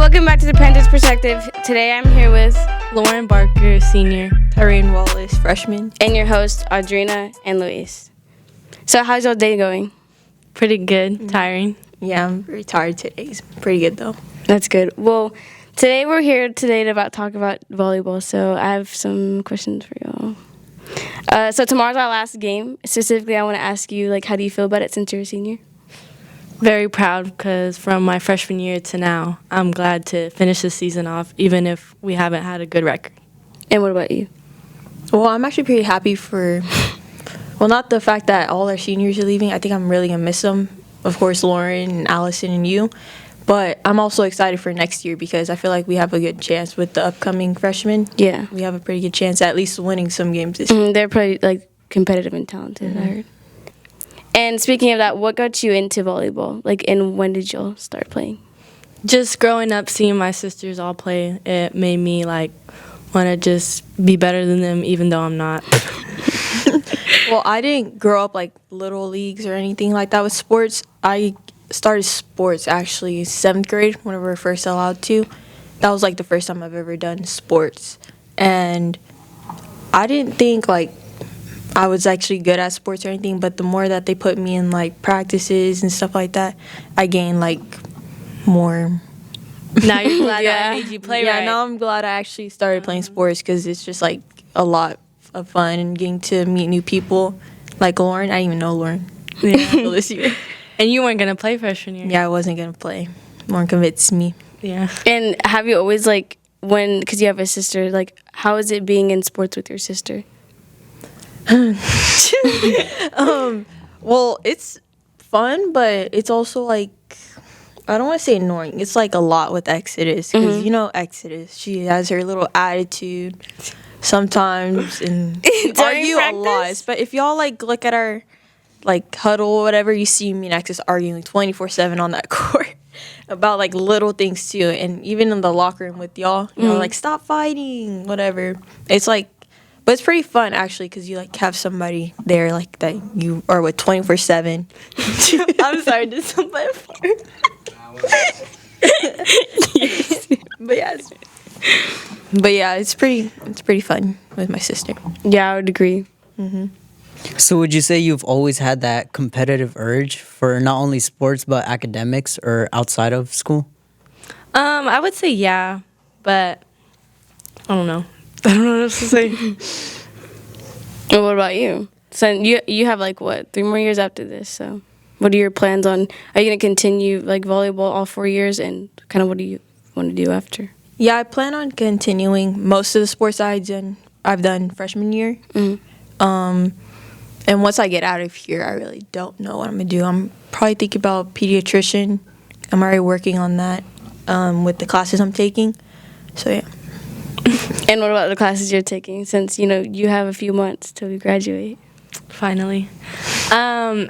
welcome back to the Panthers Perspective. Today I'm here with Lauren Barker, senior. Tyrain Wallace, freshman. And your host, Audrina and Luis. So how's your day going? Pretty good, tiring. Yeah, I'm very tired today. It's pretty good though. That's good. Well, today we're here to talk about volleyball. So I have some questions for y'all. So tomorrow's our last game. Specifically, I want to ask you, how do you feel about it since you're a senior? Very proud because from my freshman year to now, I'm glad to finish the season off, even if we haven't had a good record. And what about you? Well, I'm actually pretty happy not the fact that all our seniors are leaving. I think I'm really going to miss them. Of course, Lauren and Allison and you. But I'm also excited for next year because I feel like we have a good chance with the upcoming freshmen. Yeah. We have a pretty good chance at least winning some games this year. They're pretty, competitive and talented, I heard. And speaking of that, what got you into volleyball? And when did y'all start playing? Just growing up, seeing my sisters all play, it made me, want to just be better than them, even though I'm not. Well, I didn't grow up little leagues or anything like that with sports. I started sports actually 7th grade whenever we were first allowed to. That was the first time I've ever done sports. And I didn't think I was actually good at sports or anything, but the more that they put me in practices and stuff like that, I gained more. Now you're glad that I made you play right. Yeah, now I'm glad I actually started playing sports because it's just a lot of fun and getting to meet new people. Like Lauren, I didn't even know Lauren until this year. And you weren't going to play freshman year. Yeah, I wasn't going to play. Lauren convinced me. Yeah. And have you always, because you have a sister, how is it being in sports with your sister? Well, it's fun, but it's also I don't want to say annoying. It's a lot with Exodus because you know Exodus. She has her little attitude sometimes and we argue practice? a lot. But if y'all look at our huddle or whatever, you see me and Exodus arguing 24/7 on that court about little things too. And even in the locker room with y'all, you know, stop fighting, whatever. It's but it's pretty fun actually because you have somebody there that you are with 24/7. I'm sorry, did somebody fart? But yeah, it's pretty fun with my sister. Yeah, I would agree. So would you say you've always had that competitive urge for not only sports but academics or outside of school? I would say yeah, but I don't know. I don't know what else to say. And what about you? So you have 3 more years after this. So what are your plans on? Are you gonna continue volleyball all 4 years, and kind of what do you want to do after? Yeah, I plan on continuing most of the sports I've done freshman year. And once I get out of here, I really don't know what I'm gonna do. I'm probably thinking about pediatrician. I'm already working on that with the classes I'm taking. So yeah. And what about the classes you're taking, since you have a few months till you graduate? Finally. Well,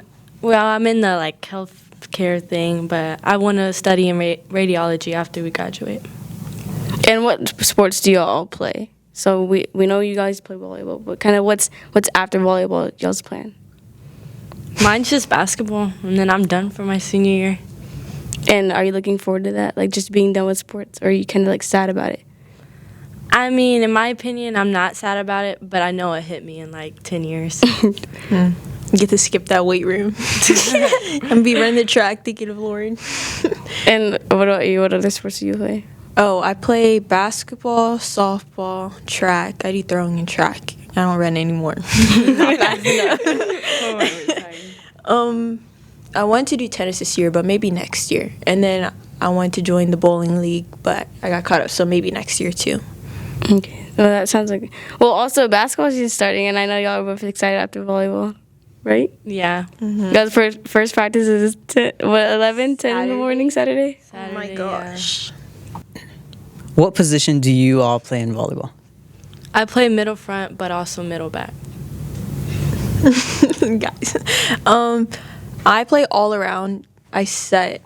I'm in the health care thing, but I want to study in radiology after we graduate. And what sports do y'all all play? So we know you guys play volleyball, but kind of what's after volleyball y'all's plan? Mine's just basketball, and then I'm done for my senior year. And are you looking forward to that, just being done with sports, or are you kind of sad about it? I mean, in my opinion, I'm not sad about it, but I know it hit me in 10 years. You get to skip that weight room and be running the track thinking of Lauren. And what about you? What other sports do you play? Oh, I play basketball, softball, track. I do throwing and track. I don't run anymore. Not fast enough. I wanted to do tennis this year, but maybe next year. And then I wanted to join the bowling league, but I got caught up, so maybe next year too. Okay. Well, that sounds like... Well, also, basketball is just starting, and I know y'all are both excited after volleyball, right? Yeah. Y'all's first practice is 11, 10 in the morning, Saturday? Oh my gosh. What position do you all play in volleyball? I play middle front, but also middle back. Guys. I play all around. I set,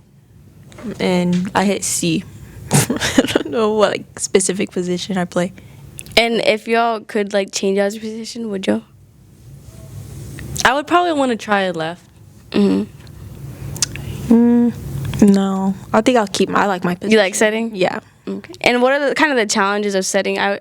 and I hit C. I don't know what specific position I play. And if y'all could change y'all's position, would y'all? I would probably want to try left. No, I think I'll keep I like my position. You like setting? Yeah. Okay. And what are the kind of the challenges of setting? I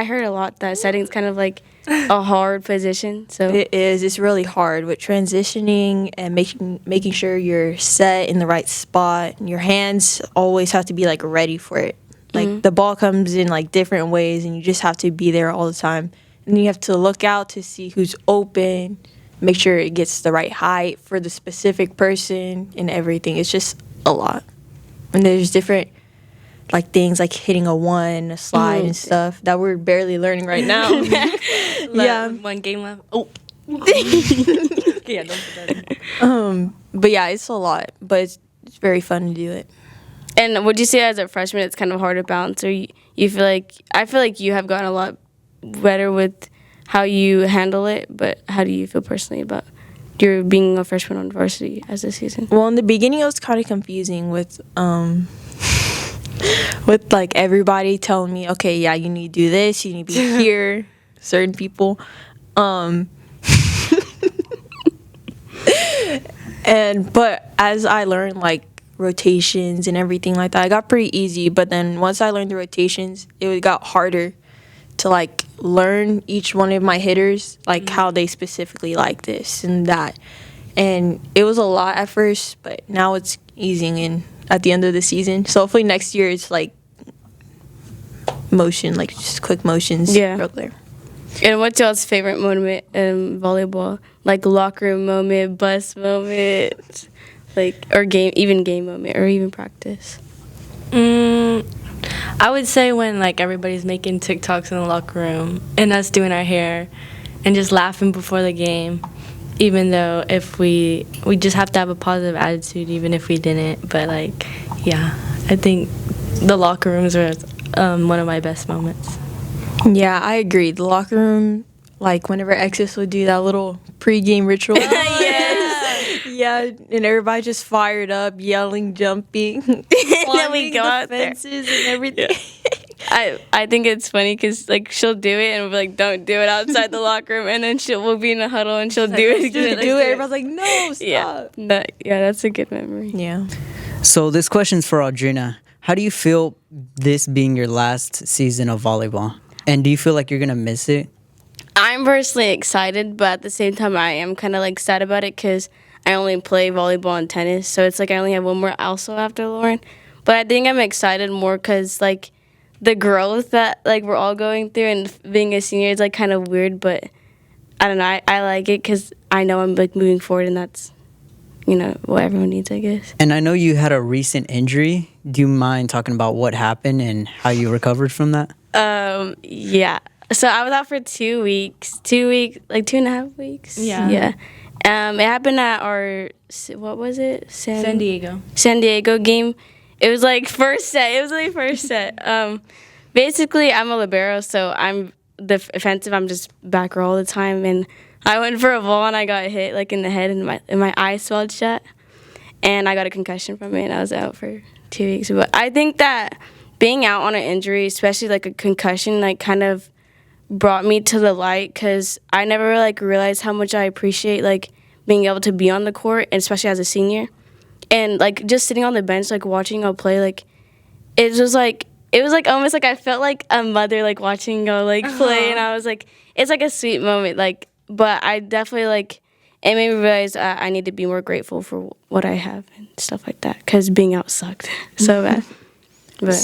heard a lot that setting's kind of like a hard position. So It is. It's really hard with transitioning and making sure you're set in the right spot. Your hands always have to be like ready for it. Like the ball comes in like different ways, and you just have to be there all the time. And you have to look out to see who's open, make sure it gets the right height for the specific person and everything. It's just a lot. And there's different like things like hitting a one, a slide and stuff that we're barely learning right now. Yeah. 1 game left. Oh. Yeah, don't put that in. But yeah, it's a lot, but it's very fun to do it. And would you say as a freshman it's kind of hard to balance, or you feel like I feel like you have gotten a lot better with how you handle it, but how do you feel personally about your being a freshman on varsity as a season? Well, in the beginning, it was kind of confusing with with like everybody telling me, okay, yeah, you need to do this, you need to be here, certain people. But as I learned like rotations and everything like that, I got pretty easy. But then once I learned the rotations, it got harder to like learn each one of my hitters, like how they specifically like this and that. And it was a lot at first, but now it's easing in at the end of the season. So hopefully next year it's like motion, like just quick motions. Yeah. Real clear. And what's y'all's favorite moment in volleyball? Like locker room moment, bus moment, like or game moment, or even practice? I would say when like everybody's making TikToks in the locker room and us doing our hair and just laughing before the game, even though if we just have to have a positive attitude even if we didn't. But like, yeah, I think the locker rooms are one of my best moments. Yeah, I agree. The locker room, like whenever Exis would do that little pregame ritual. Yes. Yeah, and everybody just fired up, yelling, jumping, then we go the out there. fences and everything. I think it's funny because like she'll do it and we're like, don't do it outside the locker room, and then we'll be in a huddle and she'll do it again. Everybody's like, no, stop. Yeah, that's a good memory. Yeah. So this question's for Audrina. How do you feel this being your last season of volleyball? And do you feel like you're going to miss it? I'm personally excited, but at the same time, I am kind of like sad about it because I only play volleyball and tennis, so it's like I only have one more also after Lauren. But I think I'm excited more because like the growth that like we're all going through, and being a senior is like kind of weird, but I don't know. I like it because I know I'm like moving forward, and that's what everyone needs, I guess. And I know you had a recent injury. Do you mind talking about what happened and how you recovered from that? Yeah. So I was out for 2 weeks, like 2.5 weeks. Yeah. Yeah. It happened at our, what was it? San Diego. San Diego game. It was like first set. It was like first set. Basically, I'm a libero, so I'm the offensive. I'm just back row all the time. And I went for a ball and I got hit like in the head, and my eye swelled shut. And I got a concussion from it, and I was out for 2 weeks. But I think that being out on an injury, especially like a concussion, like kind of brought me to the light because I never like realized how much I appreciate like being able to be on the court, and especially as a senior. And like just sitting on the bench, like watching y'all play, like it was like almost like I felt like a mother like watching y'all like play, and I was like, it's like a sweet moment. Like, but I definitely like it made me realize I need to be more grateful for what I have and stuff like that because being out sucked so bad. But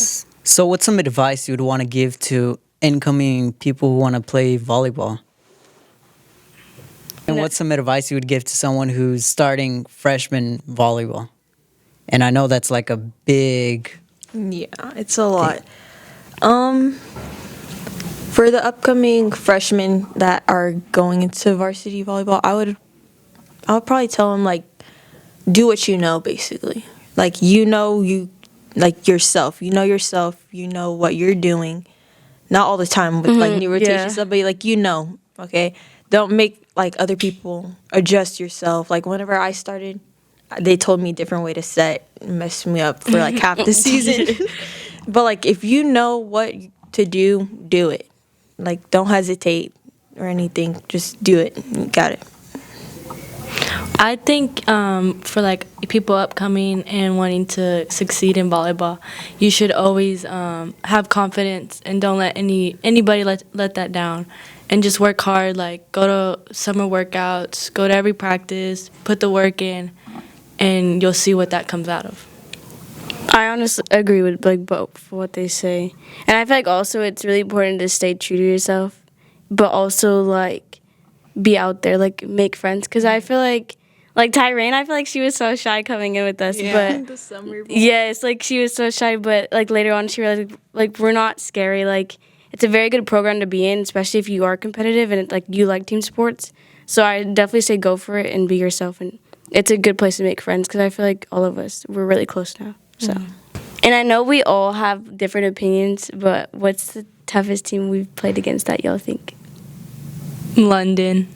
So what's some advice you would want to give to incoming people who want to play volleyball? And what's some advice you would give to someone who's starting freshman volleyball? And I know that's like a big... Yeah, it's a lot. For the upcoming freshmen that are going into varsity volleyball, I would probably tell them like, do what you know, basically. Like like yourself. You know yourself. You know what you're doing. Not all the time with like new rotation stuff, but like okay. Don't make like other people adjust yourself. Like whenever I started, they told me a different way to set, and messed me up for like half the season. But like if you know what to do, do it. Like don't hesitate or anything. Just do it. You got it. I think for like people upcoming and wanting to succeed in volleyball, you should always have confidence and don't let anybody let that down, and just work hard. Like go to summer workouts, go to every practice, put the work in, and you'll see what that comes out of. I honestly agree with like both what they say, and I feel like also it's really important to stay true to yourself, but also like be out there, like make friends. Because I feel like Tyrain, I feel like she was so shy coming in with us, but The summer ball. yes, like she was so shy, but like later on she realized like we're not scary. Like it's a very good program to be in, especially if you are competitive and like you like team sports. So I definitely say go for it and be yourself, and it's a good place to make friends because I feel like all of us we're really close now. So, and I know we all have different opinions, but what's the toughest team we've played against that y'all think? London.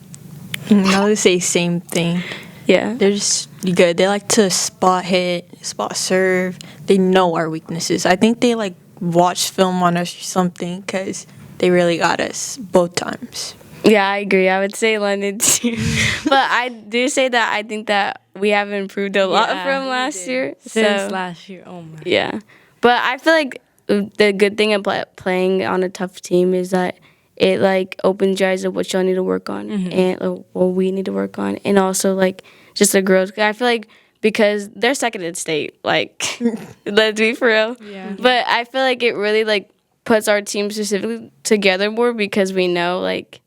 I would say same thing. Yeah. They're just good. They like to spot hit, spot serve. They know our weaknesses. I think they like watched film on us or something because they really got us both times. Yeah, I agree. I would say London too. But I do say that I think that we have improved a lot Yeah, from we last did. year. Since last year. Oh my. Yeah. But I feel like the good thing about playing on a tough team is that it like opens your eyes of what y'all need to work on and what we need to work on, and also like just the girls. I feel like because they're second in state, like let's be for real. Yeah. But I feel like it really like puts our team specifically together more because we know like,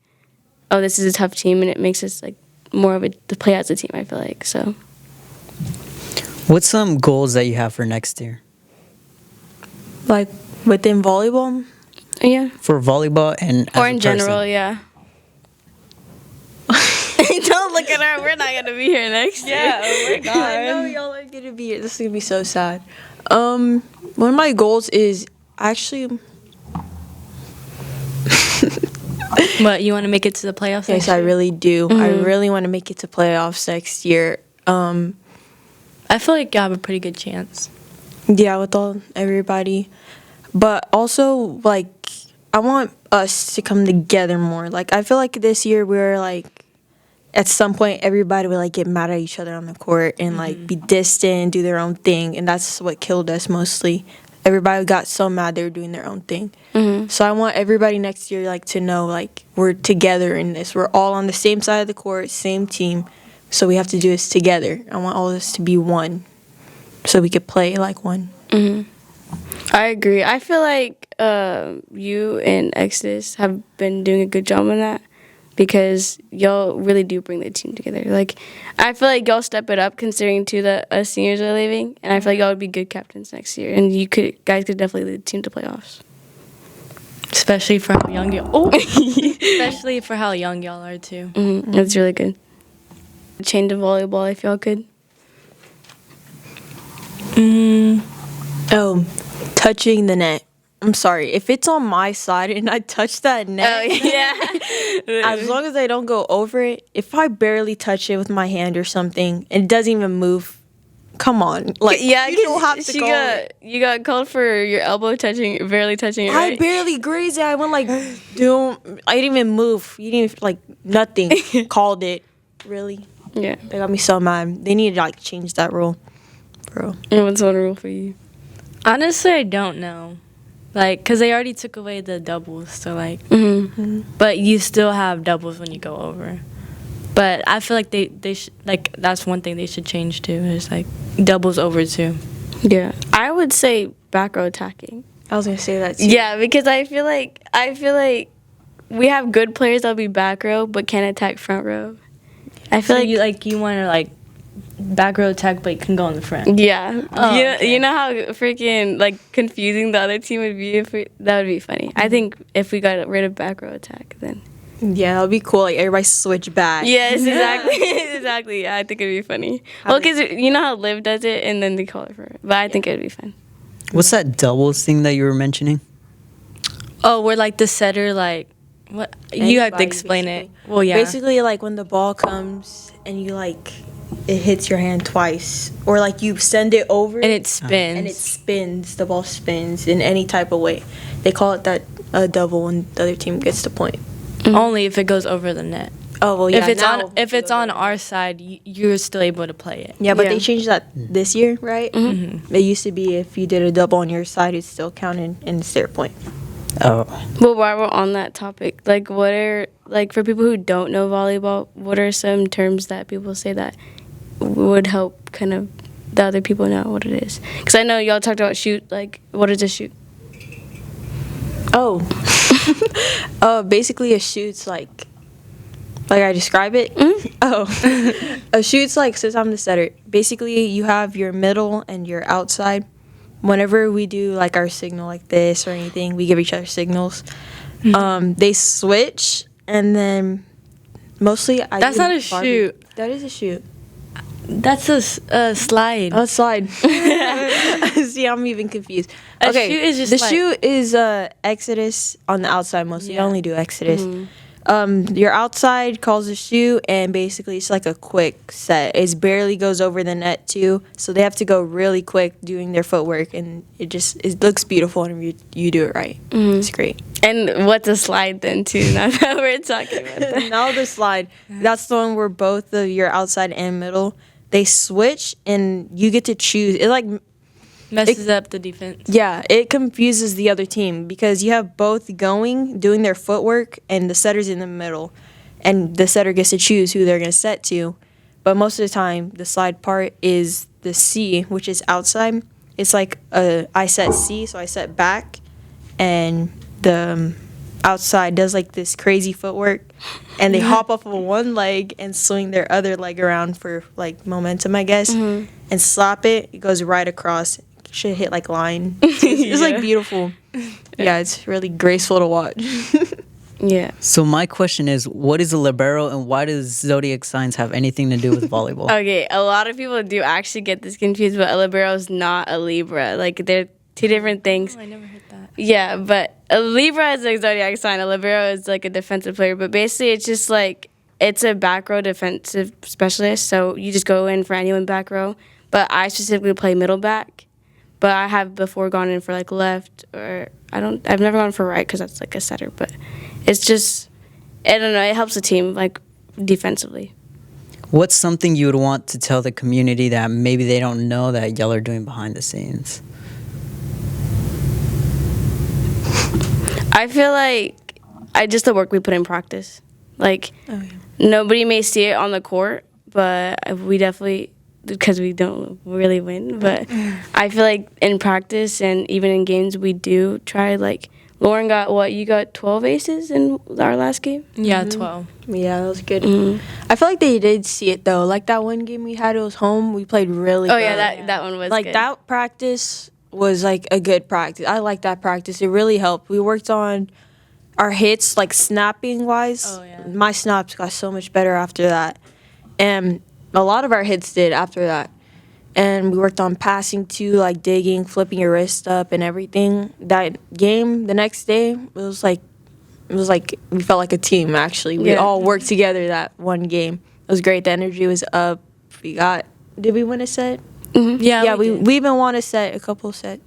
oh, this is a tough team, and it makes us like more of a to play as a team. I feel like so. What's some goals that you have for next year? Like within volleyball, Yeah. For volleyball and as Or a in person? general, yeah. Don't look at her. We're not gonna be here next year. Oh my God. I know y'all are gonna be here. This is gonna be so sad. One of my goals is actually. But you want to make it to the playoffs? Yes, I really do. I really want to make it to playoffs next year. I feel like you have a pretty good chance. Yeah, with everybody, but also like I want us to come together more. Like I feel like this year we're like at some point everybody would like get mad at each other on the court and like be distant, do their own thing, and that's what killed us mostly. Everybody got so mad they were doing their own thing. So I want everybody next year like to know like we're together in this. We're all on the same side of the court, same team. So we have to do this together. I want all this to be one, so we could play like one. I agree. I feel like you and Exodus have been doing a good job on that because y'all really do bring the team together. Like, I feel like y'all step it up considering too that us seniors are leaving, and I feel like y'all would be good captains next year, and guys could definitely lead the team to playoffs. Especially for how young y'all. Especially for how young y'all are too. That's really good. Change to volleyball if y'all could. Oh, touching the net. I'm sorry. If it's on my side and I touch that net, Yeah. as long as I don't go over it, if I barely touch it with my hand or something and it doesn't even move, come on. Like, Yeah, you don't have to call it. you got called for your elbow barely touching it, I right? barely grazed it. I went like, I didn't even move. You didn't, like, nothing. Called it. Really? Yeah. They got me so mad. They need to, like, change that rule. Bro. And what's one rule for you? Honestly, I don't know. Like, because they already took away the doubles. So, like, but you still have doubles when you go over. But I feel like they should, like, that's one thing they should change too, is like doubles over too. Yeah. I would say back row attacking. I was going to say that too. Yeah, because I feel like we have good players that'll be back row but can't attack front row. I feel So like you want to like back row attack, but you can go in the front. yeah. Oh, You know how freaking like confusing the other team would be that would be funny. I think if we got rid of back row attack then. Yeah, that would be cool. Like, everybody switch back. Yes, exactly. Exactly. Yeah, I think it'd be funny. Well, because you know how Liv does it and then they call it for it. But I think it'd be fun. What's that doubles thing that you were mentioning? Oh, we're like the setter, like what? You have to Anybody, explain it. basically. Well, yeah. Basically, like when the ball comes and you like, it hits your hand twice, or like you send it over And it spins. and it spins. The ball spins in any type of way. They call it that a double when the other team gets the point. Only if it goes over the net. Oh well, yeah. If it's on our side, you're still able to play it. Yeah, but Yeah. they changed that this year, right? Mm-hmm. It used to be if you did a double on your side, it still counted and it's their point. Oh, Well, while we're on that topic, like, what are, like, for people who don't know volleyball, what are some terms that people say that would help kind of the other people know what it is? Because I know y'all talked about shoot. Like, what is a shoot? Oh, basically a shoot's like I describe it. Oh, a shoot's like, since I'm the setter, basically you have your middle and your outside. Whenever we do like our signal like this or anything, we give each other signals. They switch, and then mostly That's not a shoot. That is a shoot. That's a slide. Oh, slide. See, I'm even confused. A Okay, shoot is just the like- shoot is Exodus on the outside mostly. I only do Exodus. Your outside calls a shoot, and basically it's like a quick set. It barely goes over the net too, so they have to go really quick doing their footwork, and it looks beautiful when you do it right. It's great. And what's a slide then, too? Now that we're talking about that. Now the slide, that's the one where both of your outside and middle, they switch, and you get to choose. It like Messes up the defense. Yeah, it confuses the other team because you have both going, doing their footwork, and the setter's in the middle. And the setter gets to choose who they're going to set to. But most of the time, the slide part is the C, which is outside. It's like I set C, so I set back, and the outside does like this crazy footwork, and they hop off of one leg and swing their other leg around for like momentum, I guess, and slap it. It goes right across. Should hit like line. It's like beautiful. Yeah, it's really graceful to watch. Yeah. so my question is, what is a libero, and why does zodiac signs have anything to do with volleyball? Okay, a lot of people do actually get this confused, but a libero is not a Libra. Like, they're two different things. Oh, I never heard that. Yeah, but a Libra is a zodiac sign. A libero is like a defensive player. But basically, it's just like, it's a back row defensive specialist. So you just go in for anyone back row. But I specifically play middle back. But I have before gone in for like left, or I've never gone for right because that's like a setter. But it's just, I don't know, it helps the team like defensively. What's something you would want to tell the community that maybe they don't know that y'all are doing behind the scenes? I feel like just the work we put in practice. Like, nobody may see it on the court, but we definitely, because we don't really win, but I feel like in practice and even in games, we do try. Like, Lauren you got 12 aces in our last game? Yeah, 12. Yeah, that was good. I feel like they did see it though. Like that one game we had, it was home. We played really Oh, good. yeah, that one was like good. that practice was like a good practice. I like that practice. It really helped. We worked on our hits, like snapping wise. Oh, yeah. My snaps got so much better after that, and a lot of our hits did after that. And we worked on passing too, like digging, flipping your wrist up, and everything. That game, the next day, it was like we felt like a team. Actually, we all worked together that one game. It was great. The energy was up. Did we win a set? Yeah, we even won a set, a couple sets.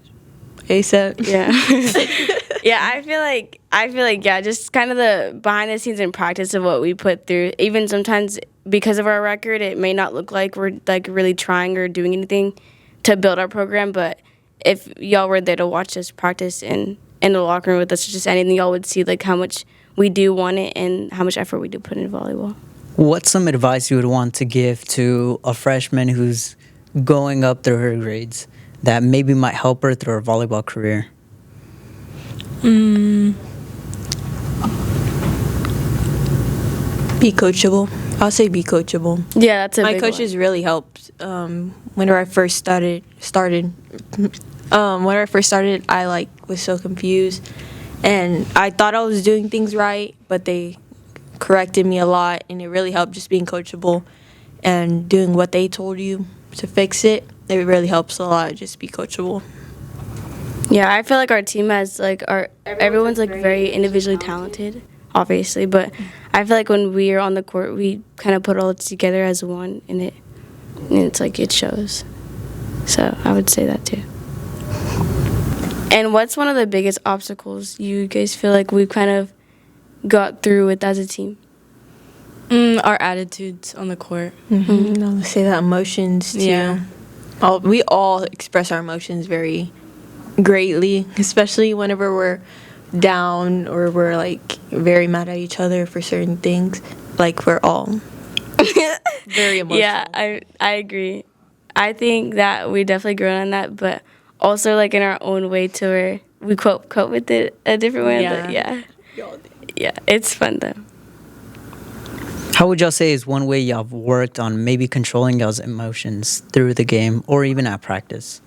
A set. Yeah. Yeah, I feel like yeah, just kind of the behind the scenes and practice of what we put through. Even sometimes because of our record, it may not look like we're like really trying or doing anything to build our program, but if y'all were there to watch us practice in the locker room with us, just anything, y'all would see like how much we do want it and how much effort we do put in volleyball. What's some advice you would want to give to a freshman who's going up through her grades that maybe might help her through her volleyball career? Be coachable. I'll say be coachable. Yeah, that's a My big coaches really helped. Whenever I first started, I like was so confused, and I thought I was doing things right, but they corrected me a lot, and it really helped just being coachable and doing what they told you to fix it. It really helps a lot. Just be coachable. Yeah, I feel like our team has like everyone's like very individually talented, obviously, but I feel like when we are on the court, we kind of put it all together as one, and it's like it shows. So I would say that too. And what's one of the biggest obstacles you guys feel like we've kind of got through with as a team? Our attitudes on the court. I'll say that emotions too. Yeah. We all express our emotions very greatly, especially whenever we're down or we're like very mad at each other for certain things. Like we're all very emotional. Yeah, I agree. I think that we definitely grown on that, but also like in our own way to where we cope with it a different way. Yeah. But yeah. Y'all do. Yeah, it's fun though. How would y'all say is one way y'all have worked on maybe controlling y'all's emotions through the game or even at practice?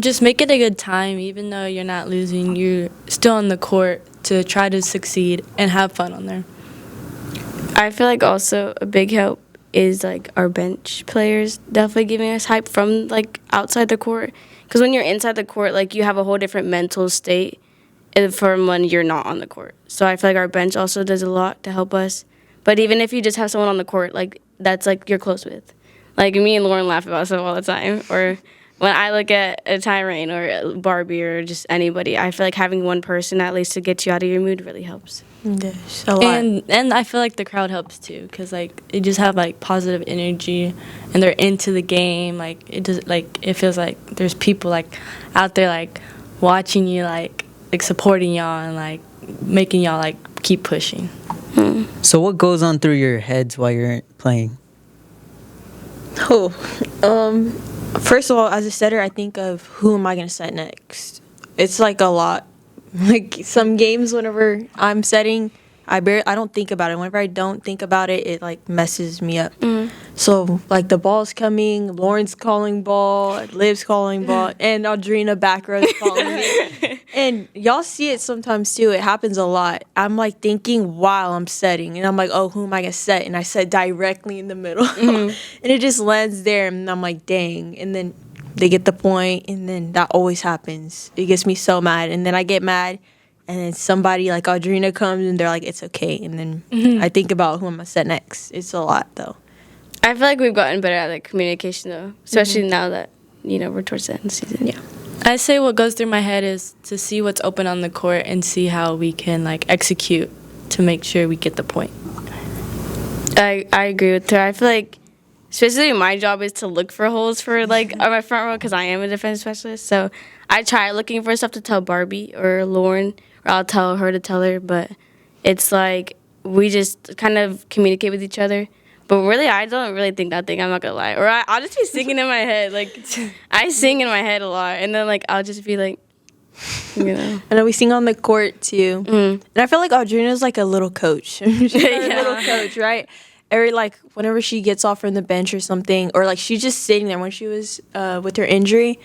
Just make it a good time, even though you're not losing. You're still on the court to try to succeed and have fun on there. I feel like also a big help is like our bench players definitely giving us hype from like outside the court. Because when you're inside the court, like you have a whole different mental state from when you're not on the court. So I feel like our bench also does a lot to help us. But even if you just have someone on the court, like that's like you're close with. Like me and Lauren laugh about stuff all the time. Or when I look at a Tyrain or Barbie or just anybody, I feel like having one person at least to get you out of your mood really helps. Yes, a lot. And I feel like the crowd helps too, because like they just have like positive energy and they're into the game. Like it feels like there's people like out there like watching you, like supporting y'all and like making y'all like keep pushing. So what goes on through your heads while you're playing? First of all, as a setter, I think of who am I going to set next. It's like a lot. Like some games, whenever I'm setting, I don't think about it. Whenever I don't think about it, it like messes me up. So like the ball's coming, Lauren's calling ball, Liv's calling ball, and Audrina back row's calling it. And y'all see it sometimes too. It happens a lot. I'm like thinking while I'm setting, and I'm like, oh, who am I gonna set? And I set directly in the middle, and it just lands there, and I'm like, dang. And then they get the point, and then that always happens. It gets me so mad, and then I get mad. And then somebody like Audrina comes and they're like, it's okay. And then I think about who I'm going to set next. It's a lot, though. I feel like we've gotten better at like communication though, especially now that, you know, we're towards the end of the season. Yeah. I say what goes through my head is to see what's open on the court and see how we can like execute to make sure we get the point. I agree with her. I feel like especially my job is to look for holes for like on my front row because I am a defense specialist. So I try looking for stuff to tell Barbie or Lauren, or I'll tell her to tell her. But it's like we just kind of communicate with each other. But really, I don't really think that thing. I'm not gonna lie. Or I'll just be singing in my head. Like I sing in my head a lot, and then like I'll just be like, you know. I know we sing on the court too, and I feel like Audrina's like a little coach. She's like a little coach, right? Like whenever she gets off from the bench or something, or like she's just sitting there when she was with her injury,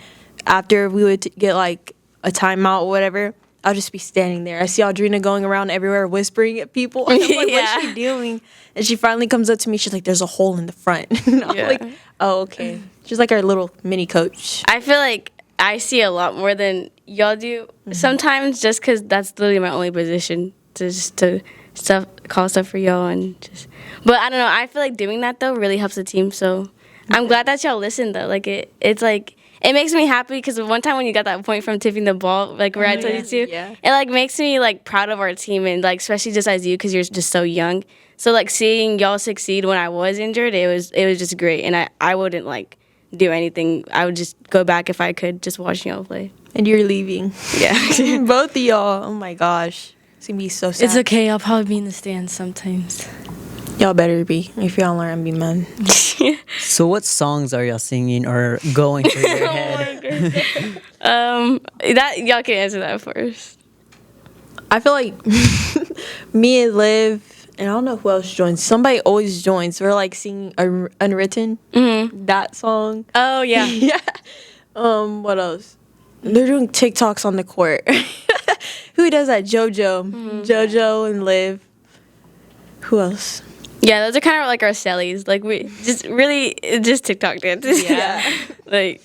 after we would get like a timeout or whatever, I'll just be standing there. I see Audrina going around everywhere whispering at people. I'm like, what's she doing? And she finally comes up to me. She's like, there's a hole in the front. And I'm like, oh, okay. She's like our little mini coach. I feel like I see a lot more than y'all do. Sometimes just because that's literally my only position to call stuff for y'all and just. But I don't know. I feel like doing that though really helps the team. So I'm glad that y'all listen though. Like it's like. It makes me happy because one time when you got that point from tipping the ball, like where I told you to, it like makes me like proud of our team and like especially just as you because you're just so young. So like seeing y'all succeed when I was injured, it was just great. And I wouldn't like do anything. I would just go back if I could, just watching y'all play. And you're leaving. Yeah, both of y'all. Oh my gosh, it's gonna be so sad. It's okay. I'll probably be in the stands sometimes. Y'all better be if y'all learn and be men. So what songs are y'all singing or going through your head? That y'all can answer that first. I feel like me and Liv, and I don't know who else joins. Somebody always joins. We're like singing Unwritten, that song. Oh yeah. Yeah. What else? They're doing TikToks on the court. Who does that? JoJo and Liv. Who else? Yeah, those are kind of like our sellies. Like we just really just TikTok dances. Yeah. Like,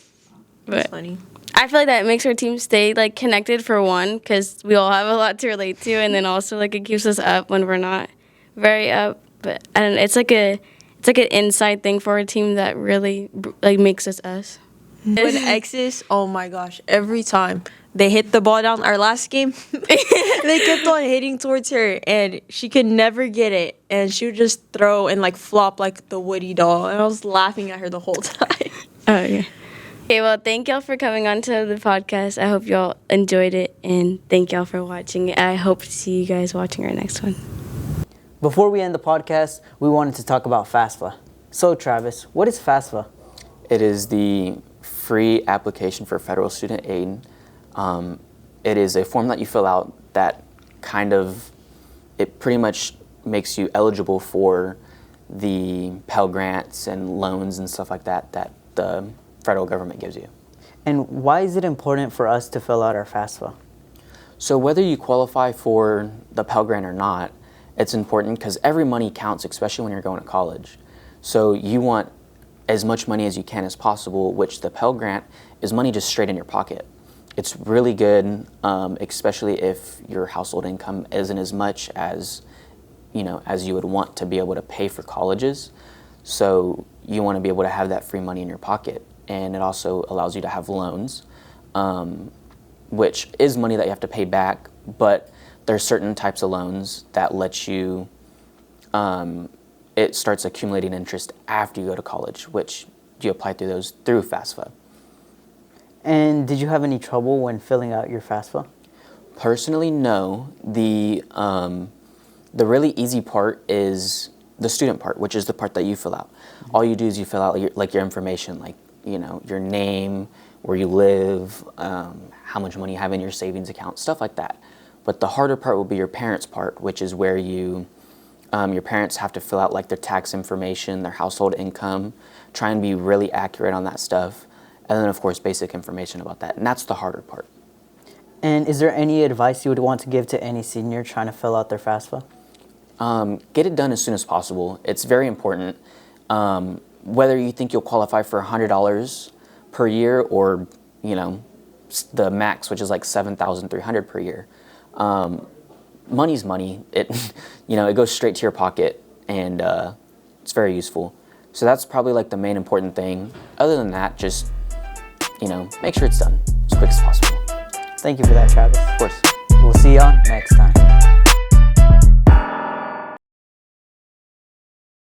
That's but funny. I feel like that makes our team stay like connected for one, because we all have a lot to relate to, and then also like it keeps us up when we're not very up. But and it's like an inside thing for our team that really like makes us us. When exes, oh my gosh, every time they hit the ball down our last game, they kept on hitting towards her and she could never get it. And she would just throw and like flop like the Woody doll. And I was laughing at her the whole time. Oh, okay. Okay, well, thank y'all for coming on to the podcast. I hope y'all enjoyed it, and thank y'all for watching. I hope to see you guys watching our next one. Before we end the podcast, we wanted to talk about FASFA. So, Travis, what is FASFA? It is the free application for federal student aid. It is a form that you fill out that it pretty much makes you eligible for the Pell Grants and loans and stuff like that that the federal government gives you. And why is it important for us to fill out our FASFA? So whether you qualify for the Pell Grant or not, it's important because every money counts, especially when you're going to college. So you want as much money as you can as possible, which the Pell Grant is money just straight in your pocket. It's really good, especially if your household income isn't as much as you would want to be able to pay for colleges. So you want to be able to have that free money in your pocket. And it also allows you to have loans, which is money that you have to pay back, but there are certain types of loans that let you, it starts accumulating interest after you go to college, which you apply through FAFSA. And did you have any trouble when filling out your FAFSA? Personally, no. The really easy part is the student part, which is the part that you fill out. All you do is you fill out your information, like your name, where you live, how much money you have in your savings account, stuff like that. But the harder part will be your parents' part, which is where your parents have to fill out like their tax information, their household income, try and be really accurate on that stuff, and then of course basic information about that, and that's the harder part. And is there any advice you would want to give to any senior trying to fill out their FAFSA? Get it done as soon as possible. It's very important. Whether you think you'll qualify for $100 per year or, the max, which is like $7,300 per year. Money's money. It goes straight to your pocket, and it's very useful. So that's probably like the main important thing. Other than that, just, make sure it's done as quick as possible. Thank you for that, Travis. Of course. We'll see y'all next time.